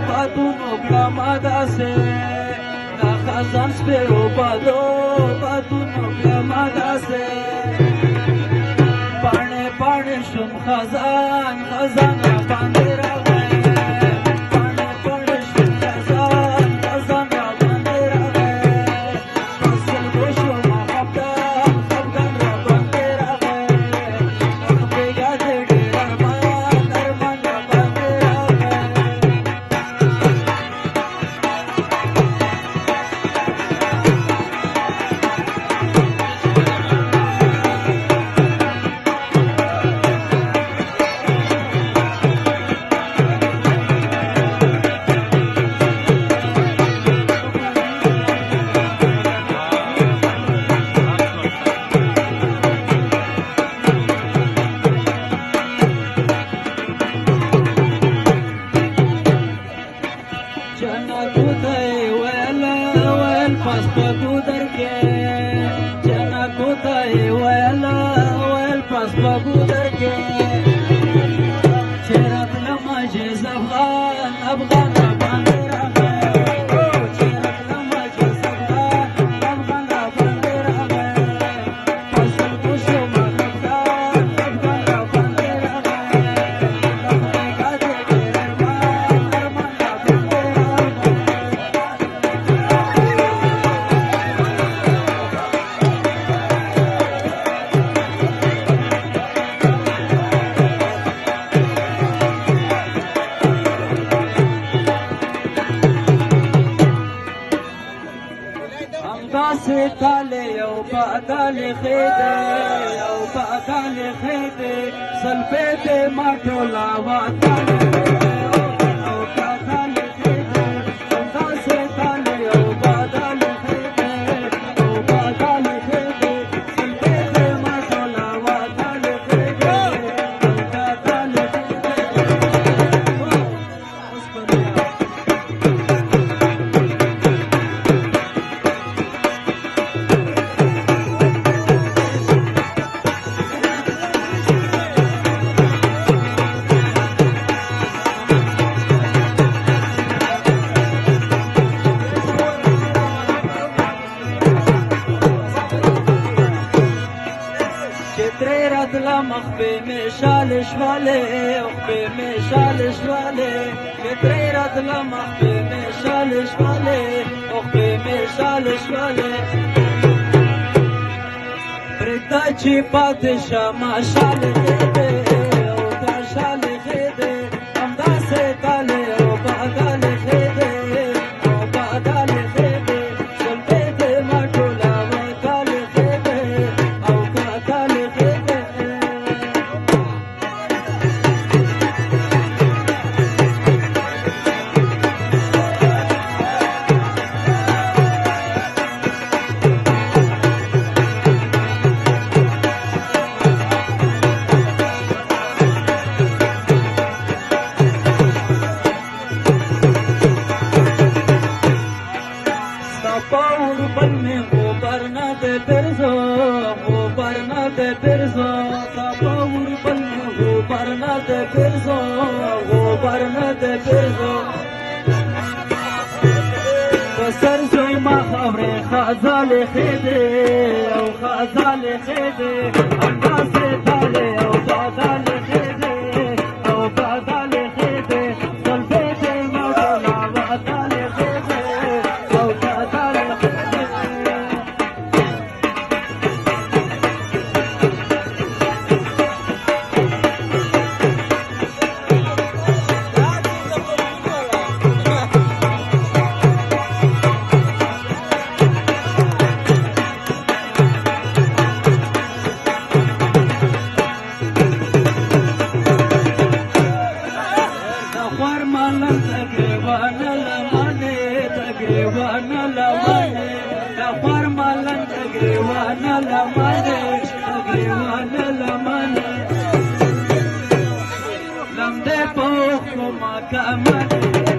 بادونو کړمه داسې دا خزان سپېرو بادونو کړمه داسې پاڼې پاڼې شوم خزان را باندې راغی پاڼې پاڼې شوم خزان را باندې راغی فصل به شوم خفګان را باندې راغی بېګا دې ډېر ارمان را باندې راغی جنتو ته یې ویل پس په ګودر کې جنتو ته یې ویل پس په ګودر کې چې راتلمه جیز افغان را باندې راغی چې راتلمه جیز افغان را باندې راغی فصل به شوم خفګان را باندې راغی بېګا دې ډېر ارمان را باندې همداسې تالی یو بادالې خېدې زلفې دې ما ټوله وتلې او بادالې خېدې همداسې تالی یو بادالې خېدې زلفې دې ما ټوله وتلې خېدې او بادالې چې ترې راتله مخ به مې شال شولې چې ترې راتله مخ به مې شال شولې پرېږده چې پاتې شمه شالې خېدې او دا شالې خېدې همداسې تالې او بادالې خېدې زلفې دې ما ټوله وتلې خېدې او بادالې خېدې بل میں غبار نہ دے پرزو غبار نہ دے پرزو تاپور بل میں غبار نہ دے پرزو بسر زوی ما خبر خازال خیده او خازال خیده اندازه تاله او بادال خیده زلفه ده مولا وطال خیده او بادال خیده لمده پوخ ما کامل